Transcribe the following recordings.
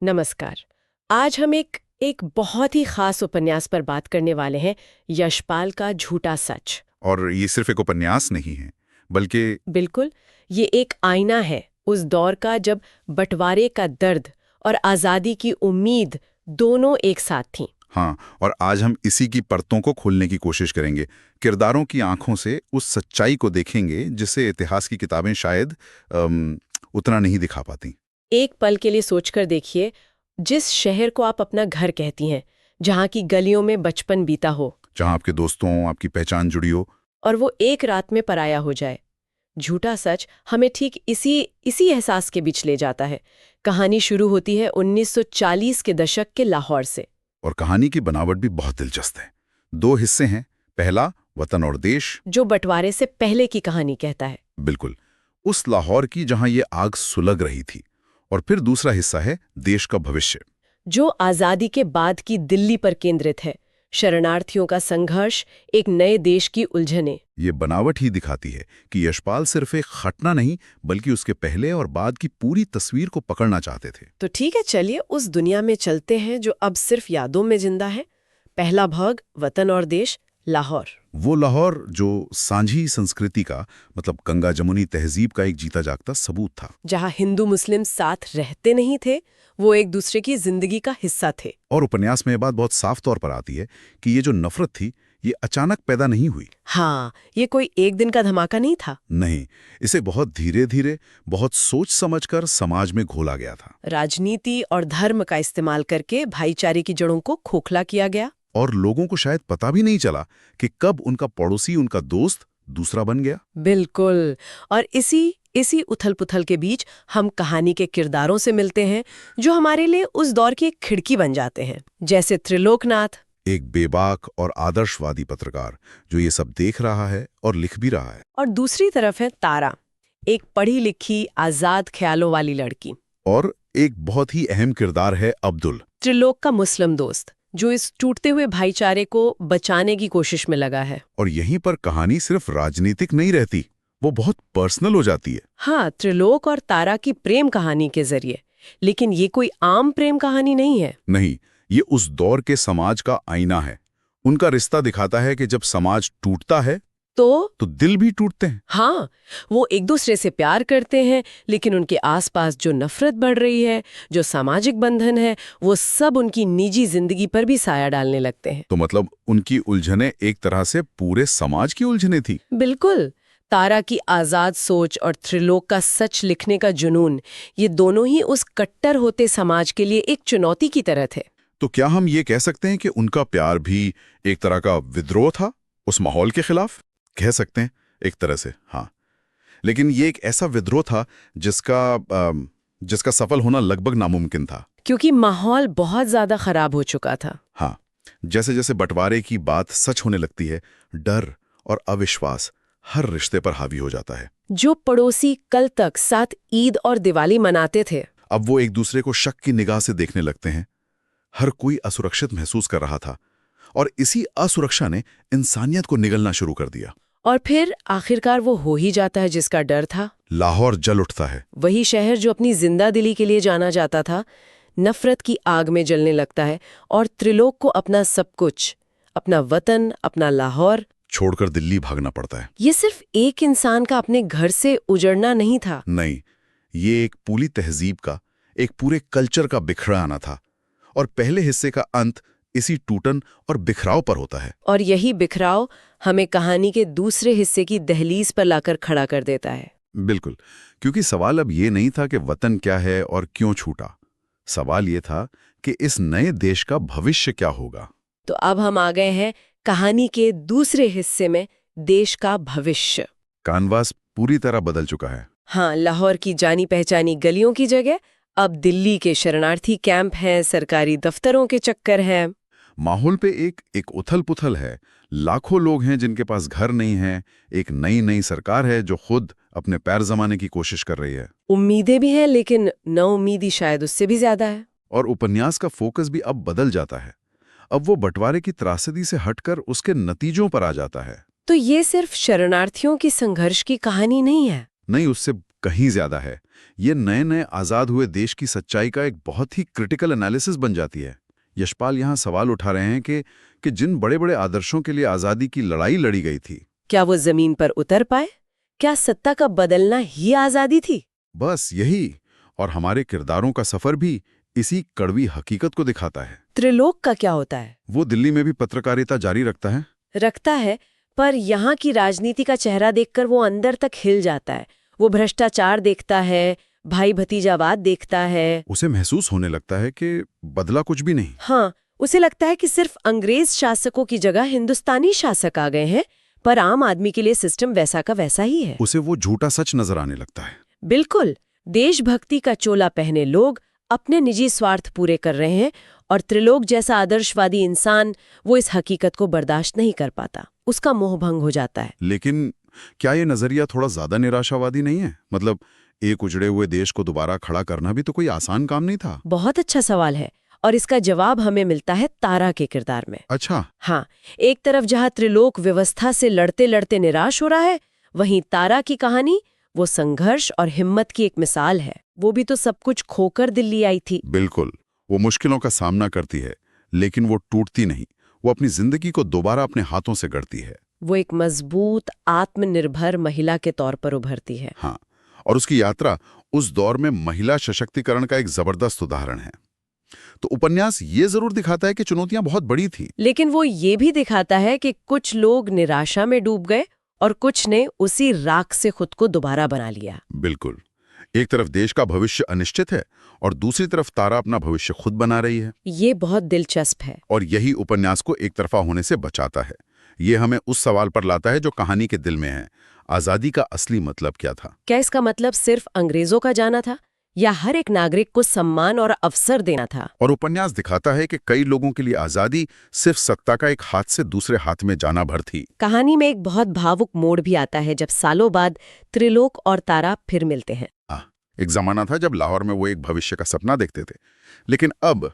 नमस्कार। आज हम एक बहुत ही खास उपन्यास पर बात करने वाले हैं, यशपाल का झूठा सच। और ये सिर्फ एक उपन्यास नहीं है, बल्कि बिल्कुल, ये एक आईना है उस दौर का जब बंटवारे का दर्द और आज़ादी की उम्मीद दोनों एक साथ थीं। हाँ, और आज हम इसी की परतों को खोलने की कोशिश करेंगे। किरदारों की आंखों से उस सच्चाई को देखेंगे जिसे इतिहास की किताबें शायद उतना नहीं दिखा पाती। एक पल के लिए सोचकर देखिए, जिस शहर को आप अपना घर कहती हैं, जहाँ की गलियों में बचपन बीता हो, जहाँ आपके दोस्तों, आपकी पहचान जुड़ी हो। और वो एक रात में पराया हो जाए। झूठा सच हमें ठीक इसी एहसास के बीच ले जाता है। कहानी शुरू होती है 1940 के दशक के लाहौर से। और कहानी की बनावट भी बहुत दिलचस्प है। 2 हिस्से हैं। पहला, वतन और देश, जो बंटवारे से पहले की कहानी कहता है। बिल्कुल उस लाहौर की जहाँ ये आग सुलग रही थी। और फिर दूसरा हिस्सा है देश का भविष्य, जो आज़ादी के बाद की दिल्ली पर केंद्रित है। शरणार्थियों का संघर्ष, एक नए देश की उलझने। ये बनावट ही दिखाती है कि यशपाल सिर्फ एक खटना नहीं, बल्कि उसके पहले और बाद की पूरी तस्वीर को पकड़ना चाहते थे। तो ठीक है, चलिए उस दुनिया में चलते हैं जो अब सिर्फ यादों में जिंदा है। पहला भाग, वतन और देश, लाहौर। वो लाहौर जो सांझी संस्कृति का, मतलब गंगा जमुनी तहजीब का एक जीता जागता सबूत था। जहाँ हिंदू मुस्लिम साथ रहते नहीं थे, वो एक दूसरे की जिंदगी का हिस्सा थे। और उपन्यास में ये बात बहुत साफ तौर पर आती है कि ये जो नफरत थी, ये अचानक पैदा नहीं हुई। हाँ, ये कोई एक दिन का धमाका नहीं था। नहीं, इसे बहुत धीरे धीरे, बहुत सोच समझकर समाज में घोला गया था। राजनीति और धर्म का इस्तेमाल करके भाईचारे की जड़ों को खोखला किया गया। और लोगों को शायद पता भी नहीं चला कि कब उनका पड़ोसी, उनका दोस्त दूसरा बन गया। बिल्कुल। और इसी उथल-पुथल के बीच हम कहानी के किरदारों से मिलते हैं, जो हमारे लिए उस दौर की एक खिड़की बन जाते हैं। जैसे त्रिलोकनाथ, एक बेबाक और आदर्शवादी पत्रकार जो ये सब देख रहा है और लिख भी रहा है। और दूसरी तरफ है तारा, एक पढ़ी लिखी आजाद ख्यालों वाली लड़की। और एक बहुत ही अहम किरदार है अब्दुल, त्रिलोक का मुस्लिम दोस्त, जो इस टूटते हुए भाईचारे को बचाने की कोशिश में लगा है। और यहीं पर कहानी सिर्फ राजनीतिक नहीं रहती, वो बहुत पर्सनल हो जाती है। हाँ, त्रिलोक और तारा की प्रेम कहानी के जरिए। लेकिन ये कोई आम प्रेम कहानी नहीं है। नहीं, ये उस दौर के समाज का आईना है। उनका रिश्ता दिखाता है कि जब समाज टूटता है तो दिल भी टूटते हैं। हाँ, वो एक दूसरे से प्यार करते हैं, लेकिन उनके आसपास जो नफरत बढ़ रही है, जो सामाजिक बंधन है, वो सब उनकी निजी जिंदगी पर भी साया डालने लगते हैं। तो मतलब उनकी उलझनें एक तरह से पूरे समाज की उलझनें थी। बिल्कुल। तारा की आजाद सोच और त्रिलोक का सच लिखने का जुनून, ये दोनों ही उस कट्टर होते समाज के लिए एक चुनौती की तरह थे। तो क्या हम ये कह सकते हैं कि उनका प्यार भी एक तरह का विद्रोह था उस माहौल के खिलाफ? कह सकते हैं एक तरह से, हाँ। लेकिन ये एक ऐसा विद्रोह था जिसका सफल होना लगभग नामुमकिन था। क्योंकि माहौल बहुत ज्यादा खराब हो चुका था। हाँ, जैसे जैसे बंटवारे की बात सच होने लगती है, डर और अविश्वास हर रिश्ते पर हावी हो जाता है। जो पड़ोसी कल तक साथ ईद और दिवाली मनाते थे, अब वो एक दूसरे को शक की निगाह से देखने लगते हैं। हर कोई असुरक्षित महसूस कर रहा था, और इसी असुरक्षा ने इंसानियत को निगलना शुरू कर दिया। और फिर आखिरकार वो हो ही जाता है जिसका डर था। लाहौर जल उठता है। वही शहर जो अपनी जिंदा दिली के लिए जाना जाता था, नफरत की आग में जलने लगता है। और त्रिलोक को अपना सब कुछ, अपना वतन, अपना लाहौर छोड़कर दिल्ली भागना पड़ता है। ये सिर्फ एक इंसान का अपने घर से उजड़ना नहीं था। नहीं, ये एक पूरी तहजीब का, एक पूरे कल्चर का बिखरा आना था। और पहले हिस्से का अंत इसी टूटन और बिखराव पर होता है। और यही बिखराव हमें कहानी के दूसरे हिस्से की दहलीज पर लाकर खड़ा कर देता है। बिल्कुल, क्योंकि सवाल अब ये नहीं था कि वतन क्या है और क्यों छूटा। सवाल ये था कि इस नए देश का भविष्य क्या होगा। तो अब हम आ गए हैं कहानी के दूसरे हिस्से में, देश का भविष्य। कानवास पूरी तरह बदल चुका है। हाँ, लाहौर की जानी पहचानी गलियों की जगह अब दिल्ली के शरणार्थी कैंप हैं, सरकारी दफ्तरों के चक्कर हैं। माहौल पे एक उथल पुथल है। लाखों लोग हैं जिनके पास घर नहीं है। एक नई सरकार है जो खुद अपने पैर जमाने की कोशिश कर रही है। उम्मीदें भी हैं, लेकिन नाउम्मीदी शायद उससे भी ज्यादा है। और उपन्यास का फोकस भी अब बदल जाता है। अब वो बंटवारे की त्रासदी से हटकर उसके नतीजों पर आ जाता है। तो ये सिर्फ शरणार्थियों की संघर्ष की कहानी नहीं है। नहीं, उससे कहीं ज्यादा है। ये नए नए आजाद हुए देश की सच्चाई का एक बहुत ही क्रिटिकल एनालिसिस बन जाती है। यशपाल यहाँ सवाल उठा रहे हैं कि जिन बड़े बड़े आदर्शों के लिए आजादी की लड़ाई लड़ी गई थी, क्या वो जमीन पर उतर पाए? क्या सत्ता का बदलना ही आजादी थी? बस यही। और हमारे किरदारों का सफर भी इसी कड़वी हकीकत को दिखाता है। त्रिलोक का क्या होता है? वो दिल्ली में भी पत्रकारिता जारी रखता है, पर यहाँ की राजनीति का चेहरा देखकर वो अंदर तक हिल जाता है। वो भ्रष्टाचार देखता है, भाई भतीजावाद देखता है। उसे महसूस होने लगता है कि बदला कुछ भी नहीं। हाँ, उसे लगता है कि सिर्फ अंग्रेज शासकों की जगह हिंदुस्तानी शासक आ गए हैं, पर आम आदमी के लिए सिस्टम वैसा का वैसा ही है। उसे वो झूठा सच नजर आने लगता है। बिल्कुल, देशभक्ति का चोला पहने लोग अपने निजी स्वार्थ पूरे कर रहे हैं, और त्रिलोक जैसा आदर्शवादी इंसान वो इस हकीकत को बर्दाश्त नहीं कर पाता। उसका मोह भंग हो जाता है। लेकिन क्या ये नजरिया थोड़ा ज्यादा निराशावादी नहीं है? मतलब एक उजड़े हुए देश को दोबारा खड़ा करना भी तो कोई आसान काम नहीं था। बहुत अच्छा सवाल है, और इसका जवाब हमें मिलता है तारा के किरदार में। अच्छा। हाँ, एक तरफ जहाँ त्रिलोक व्यवस्था से लड़ते लड़ते निराश हो रहा है, वहीं तारा की कहानी वो संघर्ष और हिम्मत की एक मिसाल है। वो भी तो सब कुछ खोकर दिल्ली आई थी। बिल्कुल, वो मुश्किलों का सामना करती है, लेकिन वो टूटती नहीं। वो अपनी जिंदगी को दोबारा अपने हाथों से गढ़ती है। वो एक मजबूत आत्मनिर्भर महिला के तौर पर उभरती है। हाँ, और उसकी यात्रा उस दौर में महिला सशक्तिकरण का एक जबरदस्त उदाहरण है। तो उपन्यास ये जरूर दिखाता है कि चुनौतियां बहुत बड़ी थी, लेकिन वो ये भी दिखाता है कि कुछ लोग निराशा में डूब गए और कुछ ने उसी राख से खुद को दोबारा बना लिया। बिल्कुल। एक तरफ देश का भविष्य अनिश्चित है और दूसरी तरफ तारा अपना भविष्य खुद बना रही है। ये बहुत दिलचस्प है। और यही उपन्यास को एक तरफा होने से बचाता है। ये हमें उस सवाल पर लाता है जो कहानी के दिल में है। आजादी का असली मतलब क्या था? क्या इसका मतलब सिर्फ अंग्रेजों का जाना था, या हर एक नागरिक को सम्मान और अवसर देना था? और उपन्यास दिखाता है कि कई लोगों के लिए आजादी सिर्फ सत्ता का एक हाथ से दूसरे हाथ में जाना भर थी। कहानी में एक बहुत भावुक मोड़ भी आता है जब सालों बाद त्रिलोक और तारा फिर मिलते हैं। एक जमाना था जब लाहौर में वो एक भविष्य का सपना देखते थे, लेकिन अब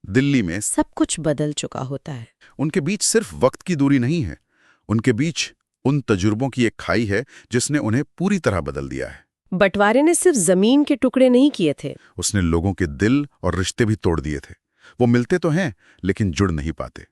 दिल्ली में सब कुछ बदल चुका होता है। उनके बीच सिर्फ वक्त की दूरी नहीं है, उनके बीच उन तजुर्बों की एक खाई है जिसने उन्हें पूरी तरह बदल दिया है। बंटवारे ने सिर्फ जमीन के टुकड़े नहीं किए थे, उसने लोगों के दिल और रिश्ते भी तोड़ दिए थे। वो मिलते तो हैं लेकिन जुड़ नहीं पाते।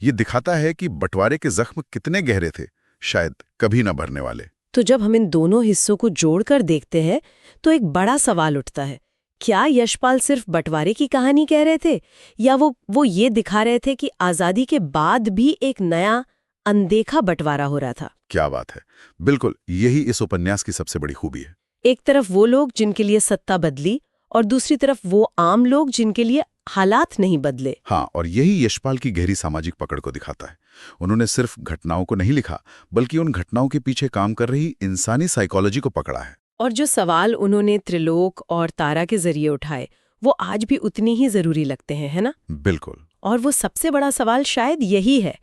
ये दिखाता है कि बंटवारे के जख्म कितने गहरे थे, शायद कभी न भरने वाले। तो जब हम इन दोनों हिस्सों को जोड़कर देखते हैं तो एक बड़ा सवाल उठता है, क्या यशपाल सिर्फ बंटवारे की कहानी कह रहे थे, या वो ये दिखा रहे थे कि आजादी के बाद भी एक नया अनदेखा बंटवारा हो रहा था? क्या बात है! बिल्कुल, यही इस उपन्यास की सबसे बड़ी खूबी है। एक तरफ वो लोग जिनके लिए सत्ता बदली, और दूसरी तरफ वो आम लोग जिनके लिए हालात नहीं बदले। हाँ, और यही यशपाल की गहरी सामाजिक पकड़ को दिखाता है। उन्होंने सिर्फ घटनाओं को नहीं लिखा, बल्कि उन घटनाओं के पीछे काम कर रही इंसानी साइकोलॉजी को पकड़ा है। और जो सवाल उन्होंने त्रिलोक और तारा के जरिए उठाए, वो आज भी उतनी ही जरूरी लगते हैं, है ना? बिल्कुल। और वो सबसे बड़ा सवाल शायद यही है,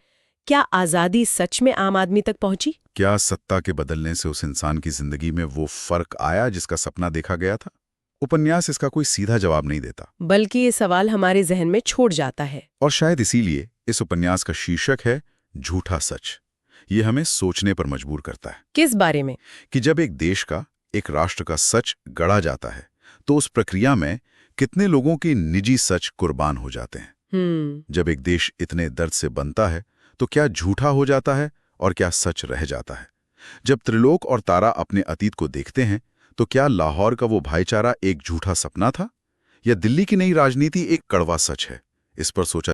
क्या आजादी सच में आम आदमी तक पहुंची? क्या सत्ता के बदलने से उस इंसान की जिंदगी में वो फर्क आया जिसका सपना देखा गया था? उपन्यास इसका कोई सीधा जवाब नहीं देता, बल्कि ये सवाल हमारे जहन में छोड़ जाता है। और शायद इसीलिए इस उपन्यास का शीर्षक है झूठा सच। ये हमें सोचने पर मजबूर करता है। किस बारे में? कि जब एक देश का, एक राष्ट्र का सच गढ़ा जाता है, तो उस प्रक्रिया में कितने लोगों के निजी सच कुर्बान हो जाते हैं। जब एक देश इतने दर्द से बनता है, तो क्या झूठा हो जाता है और क्या सच रह जाता है? जब त्रिलोक और तारा अपने अतीत को देखते हैं, तो क्या लाहौर का वो भाईचारा एक झूठा सपना था, या दिल्ली की नई राजनीति एक कड़वा सच है? इस पर सोचा